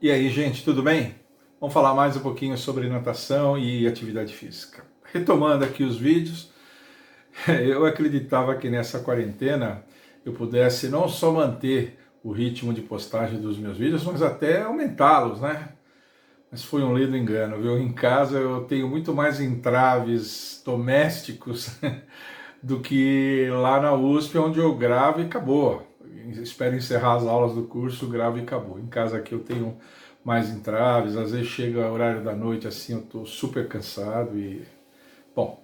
E aí, gente, tudo bem? Vamos falar mais um pouquinho sobre natação e atividade física. Retomando aqui os vídeos, eu acreditava que nessa quarentena eu pudesse não só manter o ritmo de postagem dos meus vídeos, mas até aumentá-los, né? Mas foi um lindo engano, viu? Em casa eu tenho muito mais entraves domésticos do que lá na USP, onde eu gravo e acabou. Espero encerrar as aulas do curso, gravo e acabou. Em casa aqui eu tenho mais entraves, às vezes chega o horário da noite assim, eu estou super cansado e... Bom,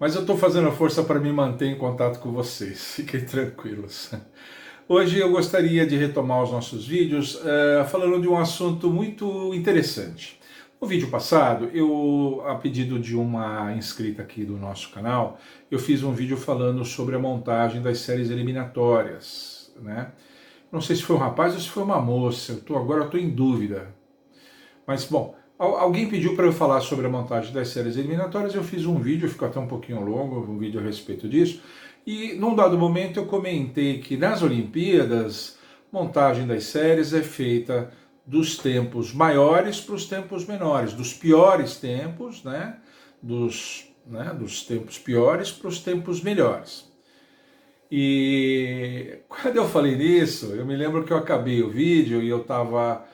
mas eu estou fazendo força para me manter em contato com vocês, fiquem tranquilos. Hoje eu gostaria de retomar os nossos vídeos falando de um assunto muito interessante. No vídeo passado, a pedido de uma inscrita aqui do nosso canal, eu fiz um vídeo falando sobre a montagem das séries eliminatórias, né? Não sei se foi um rapaz ou se foi uma moça, agora eu estou em dúvida. Mas, bom, alguém pediu para eu falar sobre a montagem das séries eliminatórias, eu fiz um vídeo, ficou até um pouquinho longo, um vídeo a respeito disso, e num dado momento eu comentei que nas Olimpíadas, montagem das séries é feita dos tempos maiores para os tempos menores, dos piores tempos, dos tempos piores para os tempos melhores. E quando eu falei nisso, eu me lembro que eu acabei o vídeo e eu estava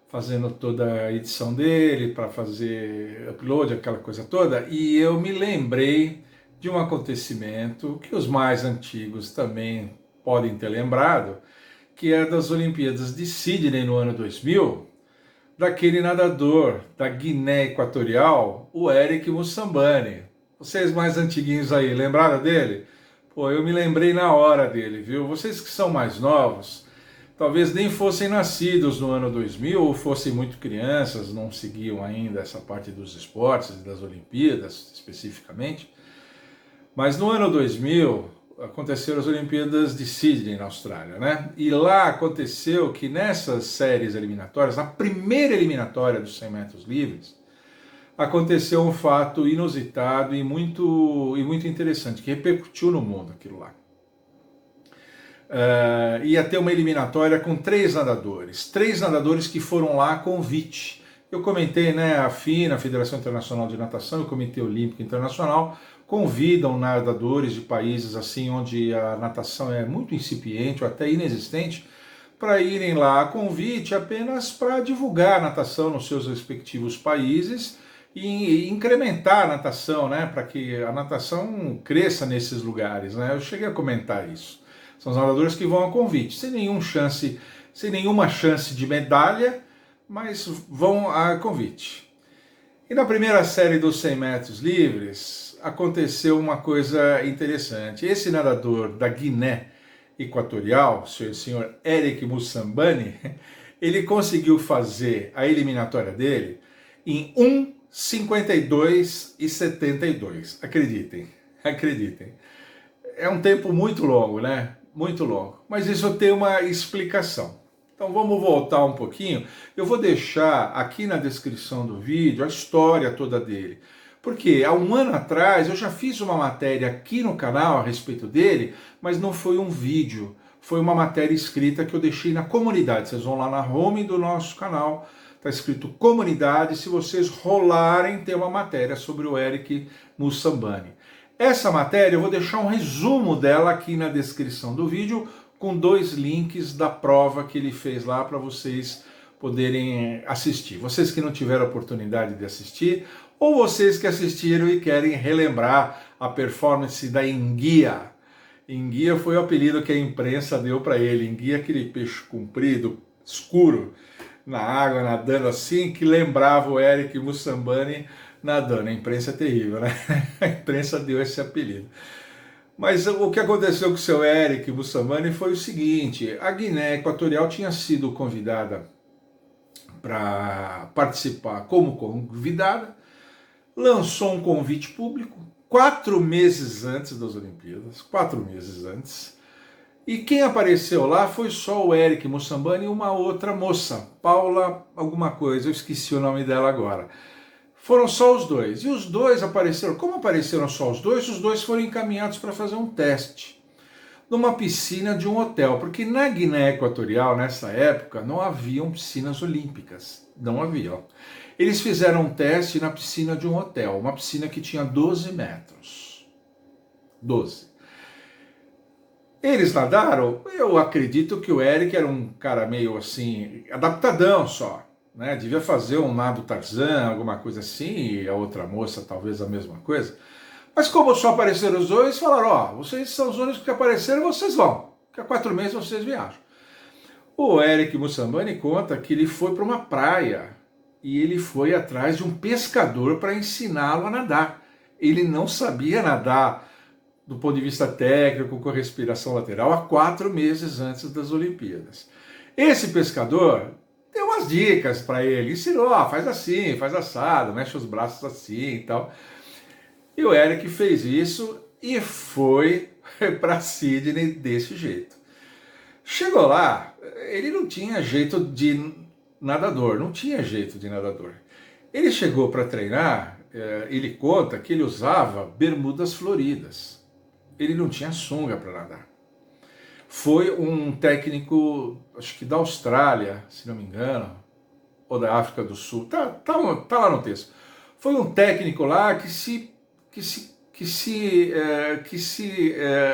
fazendo toda a edição dele para fazer upload, aquela coisa toda, e eu me lembrei de um acontecimento que os mais antigos também podem ter lembrado, que é das Olimpíadas de Sydney no ano 2000, daquele nadador da Guiné Equatorial, o Eric Mussambani. Vocês mais antiguinhos aí, lembraram dele? Pô, eu me lembrei na hora dele, viu? Vocês que são mais novos, talvez nem fossem nascidos no ano 2000 ou fossem muito crianças, não seguiam ainda essa parte dos esportes e das Olimpíadas especificamente. Mas no ano 2000 aconteceram as Olimpíadas de Sydney na Austrália, né? E lá aconteceu que nessas séries eliminatórias, na primeira eliminatória dos 100 metros livres, aconteceu um fato inusitado e muito interessante, que repercutiu no mundo aquilo lá. Ia ter uma eliminatória com três nadadores que foram lá a convite. Eu comentei, né, a FINA, a Federação Internacional de Natação, e o Comitê Olímpico Internacional convidam nadadores de países assim onde a natação é muito incipiente ou até inexistente para irem lá a convite apenas para divulgar a natação nos seus respectivos países e incrementar a natação, né, para que a natação cresça nesses lugares, né? Eu cheguei a comentar isso. São os nadadores que vão a convite, sem nenhuma chance de medalha, mas vão a convite. E na primeira série dos 100 metros livres, aconteceu uma coisa interessante. Esse nadador da Guiné Equatorial, o senhor Eric Mussambani, ele conseguiu fazer a eliminatória dele em 1:52:72. Acreditem. É um tempo muito longo, né? Muito longo. Mas isso tem uma explicação. Então vamos voltar um pouquinho. Eu vou deixar aqui na descrição do vídeo a história toda dele. Porque há um ano atrás eu já fiz uma matéria aqui no canal a respeito dele, mas não foi um vídeo. Foi uma matéria escrita que eu deixei na comunidade. Vocês vão lá na home do nosso canal, está escrito comunidade. Se vocês rolarem, tem uma matéria sobre o Eric Mussambani. Essa matéria eu vou deixar um resumo dela aqui na descrição do vídeo, com 2 links da prova que ele fez lá para vocês poderem assistir. Vocês que não tiveram a oportunidade de assistir, ou vocês que assistiram e querem relembrar a performance da enguia. Enguia foi o apelido que a imprensa deu para ele. Enguia é aquele peixe comprido, escuro, na água, nadando assim, que lembrava o Eric Mussambani nadando. A imprensa é terrível, né? A imprensa deu esse apelido. Mas o que aconteceu com o seu Eric Mussambani foi o seguinte: a Guiné Equatorial tinha sido convidada para participar como convidada, lançou um convite público 4 meses antes das Olimpíadas, 4 meses antes, e quem apareceu lá foi só o Eric Mussambani e uma outra moça, Paula alguma coisa, eu esqueci o nome dela agora. Foram só os dois. E os dois apareceram. Como apareceram só os dois foram encaminhados para fazer um teste. numa piscina de um hotel, porque na Guiné Equatorial, nessa época, não haviam piscinas olímpicas, não haviam. Eles fizeram um teste na piscina de um hotel, uma piscina que tinha 12 metros. 12. Eles nadaram, eu acredito que o Eric era um cara meio assim, adaptadão só, né? Devia fazer um nado Tarzan, alguma coisa assim, e a outra moça talvez a mesma coisa. Mas como só apareceram os dois, falaram, ó, vocês são os únicos que apareceram, vocês vão. Daqui a 4 meses vocês viajam. O Eric Mussambani conta que ele foi para uma praia e ele foi atrás de um pescador para ensiná-lo a nadar. Ele não sabia nadar do ponto de vista técnico, com respiração lateral, há 4 meses antes das Olimpíadas. Esse pescador deu umas dicas para ele, ensinou, faz assim, faz assado, mexe os braços assim e tal. E o Eric fez isso e foi para Sydney desse jeito. Chegou lá, ele não tinha jeito de nadador, não tinha jeito de nadador. Ele chegou para treinar, ele conta que ele usava bermudas floridas. Ele não tinha sunga para nadar. Foi um técnico, acho que da Austrália, se não me engano, ou da África do Sul, tá lá no texto. Foi um técnico lá que se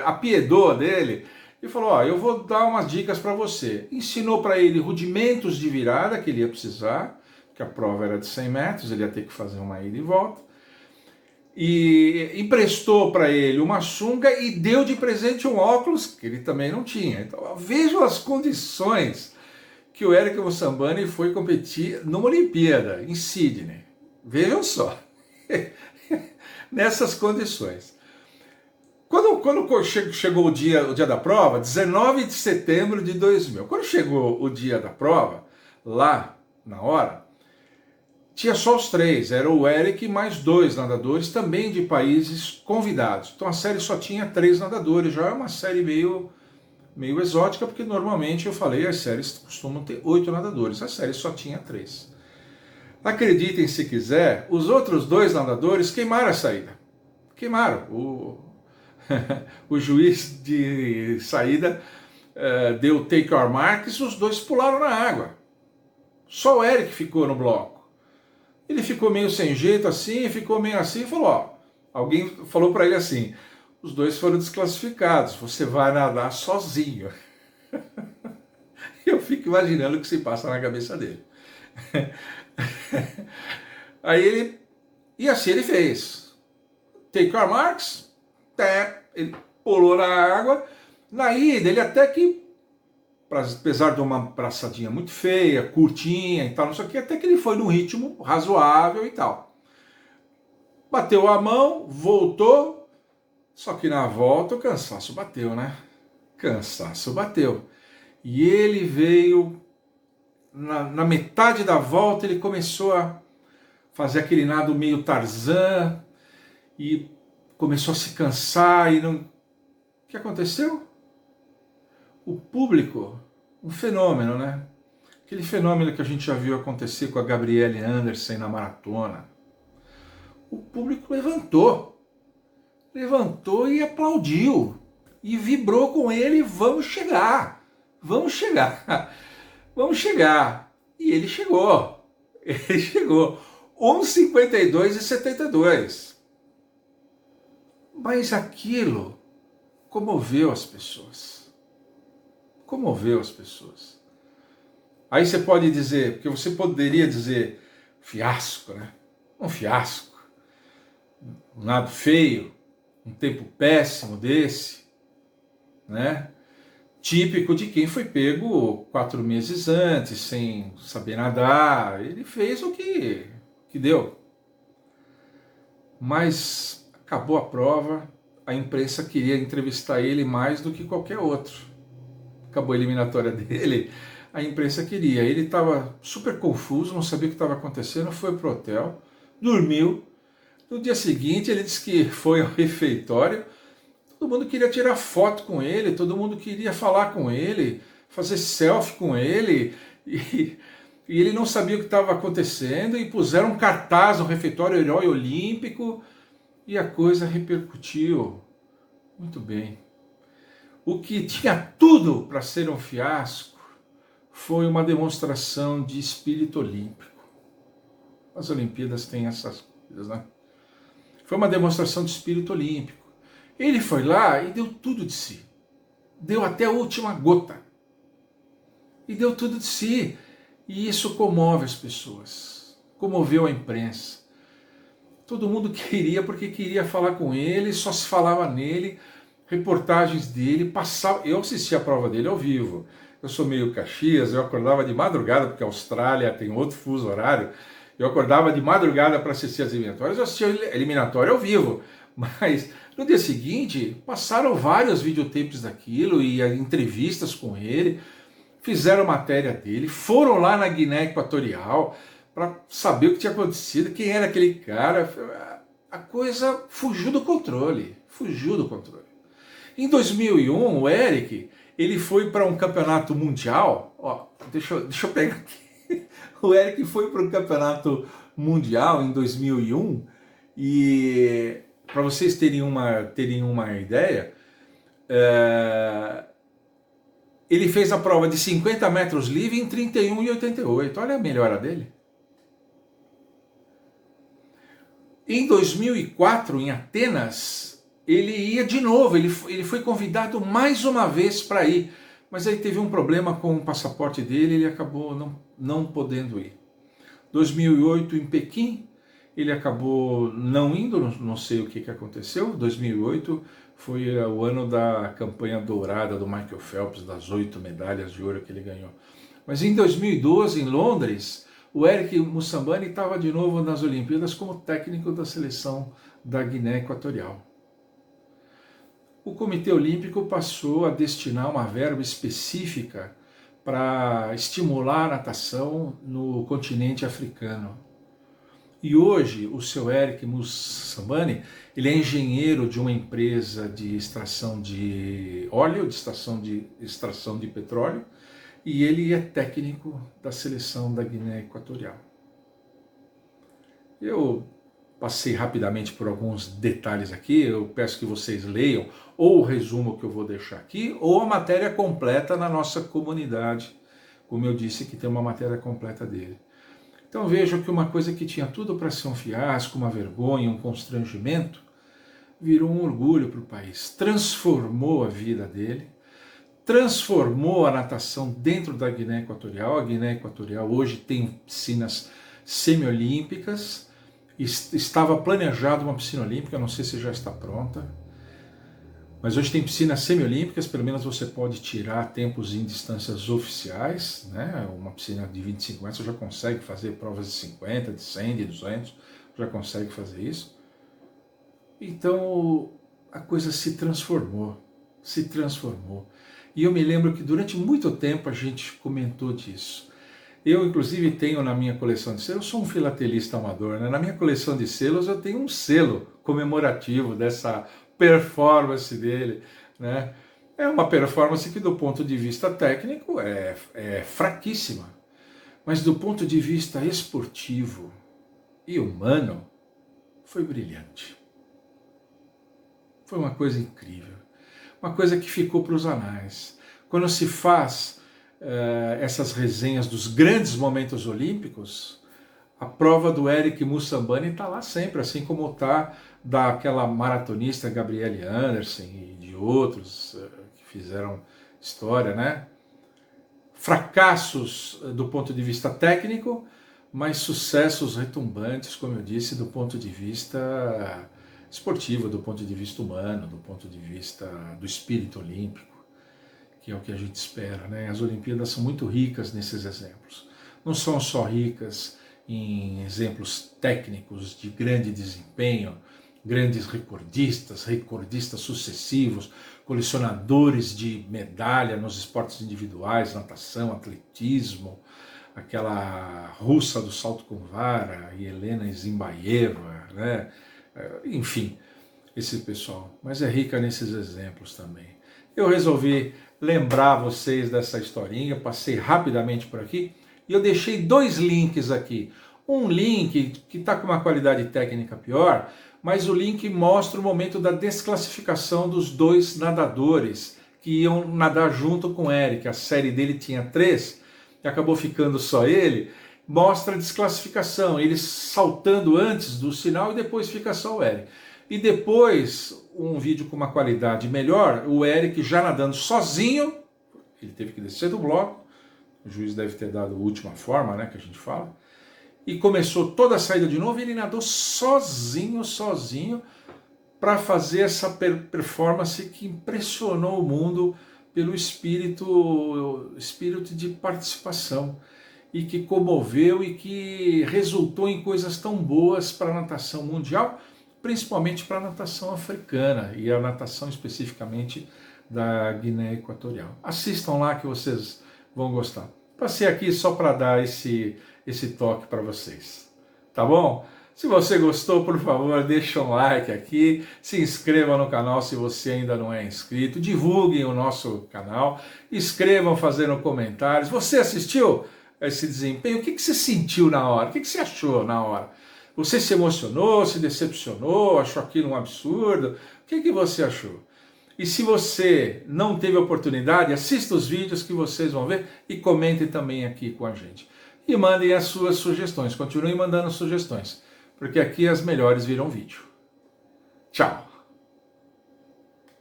apiedou dele e falou, ó, eu vou dar umas dicas para você. Ensinou para ele rudimentos de virada que ele ia precisar, que a prova era de 100 metros, ele ia ter que fazer uma ida e volta. E emprestou para ele uma sunga e deu de presente um óculos que ele também não tinha. Então vejam as condições que o Eric Mussambani foi competir numa Olimpíada, em Sydney. Vejam só, nessas condições. Quando chegou o dia da prova, 19 de setembro de 2000, quando chegou o dia da prova, lá na hora, tinha só os 3, era o Eric e mais 2 nadadores, também de países convidados. Então a série só tinha 3 nadadores, já é uma série meio exótica, porque normalmente, eu falei, as séries costumam ter 8 nadadores, a série só tinha 3. Acreditem se quiser, os outros 2 nadadores queimaram a saída. Queimaram. O juiz de saída deu take our marks e os 2 pularam na água. Só o Eric ficou no bloco. Ele ficou meio sem jeito assim, ficou meio assim e falou, ó, alguém falou para ele assim, os 2 foram desclassificados, você vai nadar sozinho. Eu fico imaginando o que se passa na cabeça dele. Aí e assim ele fez. Take our marks, ele pulou na água, na ida ele até que, apesar de uma braçadinha muito feia, curtinha e tal, não sei o que, até que ele foi num ritmo razoável e tal. Bateu a mão, voltou, só que na volta o cansaço bateu, né? Cansaço bateu. E ele veio, na metade da volta, ele começou a fazer aquele nado meio Tarzan e começou a se cansar e não... O que aconteceu? O público, um fenômeno, né? Aquele fenômeno que a gente já viu acontecer com a Gabrielle Anderson na maratona. O público levantou e aplaudiu, e vibrou com ele, vamos chegar, vamos chegar. E ele chegou, 1:52:72. Mas aquilo comoveu as pessoas. Aí você pode dizer, porque você poderia dizer fiasco, né? Um fiasco, um nado feio, um tempo péssimo desse, né? Típico de quem foi pego 4 meses antes, sem saber nadar. Ele fez o que deu. Mas acabou a prova, a imprensa queria entrevistar ele mais do que qualquer outro. Acabou a eliminatória dele, a imprensa queria. Ele estava super confuso, não sabia o que estava acontecendo, foi pro hotel, dormiu. No dia seguinte ele disse que foi ao refeitório, todo mundo queria tirar foto com ele, todo mundo queria falar com ele, fazer selfie com ele, e ele não sabia o que estava acontecendo, e puseram um cartaz no refeitório, herói olímpico, e a coisa repercutiu muito bem. o que tinha tudo para ser um fiasco foi uma demonstração de espírito olímpico. As Olimpíadas têm essas coisas, né? Foi uma demonstração de espírito olímpico. Ele foi lá e deu tudo de si. Deu até a última gota. E deu tudo de si. E isso comove as pessoas. Comoveu a imprensa. Todo mundo queria, porque queria falar com ele, só se falava nele, reportagens dele, passava. Eu assisti a prova dele ao vivo. Eu sou meio Caxias, eu acordava de madrugada, porque a Austrália tem outro fuso horário. Eu acordava de madrugada para assistir as eliminatórias, eu assistia a eliminatória ao vivo. Mas no dia seguinte, passaram vários videotapes daquilo e entrevistas com ele, fizeram matéria dele, foram lá na Guiné Equatorial para saber o que tinha acontecido, quem era aquele cara. A coisa fugiu do controle, fugiu do controle. Em 2001, o Eric, ele foi para um campeonato mundial, ó, deixa eu pegar aqui. O Eric foi para o campeonato mundial em 2001 e, para vocês terem uma ideia, ele fez a prova de 50 metros livre em 31,88. Olha a melhora dele. Em 2004, em Atenas, ele ia de novo, ele foi convidado mais uma vez para ir, mas aí teve um problema com o passaporte dele, ele acabou não podendo ir. 2008, em Pequim, ele acabou não indo, não sei o que aconteceu. 2008 foi o ano da campanha dourada do Michael Phelps, das 8 medalhas de ouro que ele ganhou. Mas em 2012, em Londres, o Eric Moussambani estava de novo nas Olimpíadas como técnico da seleção da Guiné Equatorial. O Comitê Olímpico passou a destinar uma verba específica para estimular a natação no continente africano. E hoje o seu Eric Moussambani, ele é engenheiro de uma empresa de extração de óleo, de extração de petróleo, e ele é técnico da seleção da Guiné Equatorial. Eu passei rapidamente por alguns detalhes aqui, eu peço que vocês leiam ou o resumo que eu vou deixar aqui, ou a matéria completa na nossa comunidade, como eu disse que tem uma matéria completa dele. Então vejam que uma coisa que tinha tudo para ser um fiasco, uma vergonha, um constrangimento, virou um orgulho para o país, transformou a vida dele, transformou a natação dentro da Guiné Equatorial. A Guiné Equatorial hoje tem piscinas semiolímpicas, estava planejada uma piscina olímpica, não sei se já está pronta, mas hoje tem piscinas semiolímpicas, pelo menos você pode tirar tempos em distâncias oficiais, né? Uma piscina de 25 metros já consegue fazer provas de 50, de 100, de 200, já consegue fazer isso. Então a coisa se transformou. E eu me lembro que durante muito tempo a gente comentou disso. Eu, inclusive, tenho na minha coleção de selos, eu sou um filatelista amador, né? Na minha coleção de selos eu tenho um selo comemorativo dessa performance dele, né? É uma performance que do ponto de vista técnico é fraquíssima, mas do ponto de vista esportivo e humano foi brilhante. Foi uma coisa incrível, uma coisa que ficou para os anais. Quando se faz essas resenhas dos grandes momentos olímpicos, a prova do Eric Moussambani está lá sempre, assim como está daquela maratonista Gabrielle Anderson e de outros que fizeram história, né? Fracassos do ponto de vista técnico, mas sucessos retumbantes, como eu disse, do ponto de vista esportivo, do ponto de vista humano, do ponto de vista do espírito olímpico, que é o que a gente espera, né? As Olimpíadas são muito ricas nesses exemplos. Não são só ricas em exemplos técnicos de grande desempenho, grandes recordistas sucessivos, colecionadores de medalha nos esportes individuais, natação, atletismo, aquela russa do salto com vara, Helena Zimbaeva, né? Enfim, esse pessoal. Mas é rica nesses exemplos também. Eu resolvi lembrar vocês dessa historinha, passei rapidamente por aqui, e eu deixei 2 links aqui. Um link que está com uma qualidade técnica pior, mas o link mostra o momento da desclassificação dos 2 nadadores que iam nadar junto com o Eric. A série dele tinha 3 e acabou ficando só ele. Mostra a desclassificação, ele saltando antes do sinal e depois fica só o Eric. E depois, um vídeo com uma qualidade melhor, o Eric já nadando sozinho, ele teve que descer do bloco, o juiz deve ter dado a última forma, né, que a gente fala, e começou toda a saída de novo e ele nadou sozinho, para fazer essa performance que impressionou o mundo pelo espírito de participação e que comoveu e que resultou em coisas tão boas para a natação mundial, principalmente para a natação africana e a natação especificamente da Guiné Equatorial. Assistam lá que vocês vão gostar. Passei aqui só para dar esse toque para vocês, tá bom? Se você gostou, por favor, deixa um like aqui, se inscreva no canal se você ainda não é inscrito, divulguem o nosso canal, escrevam fazendo comentários. Você assistiu esse desempenho? O que você sentiu na hora? O que você achou na hora? Você se emocionou, se decepcionou, achou aquilo um absurdo? O que você achou? E se você não teve oportunidade, assista os vídeos que vocês vão ver e comentem também aqui com a gente. E mandem as suas sugestões, continuem mandando sugestões, porque aqui as melhores viram vídeo. Tchau!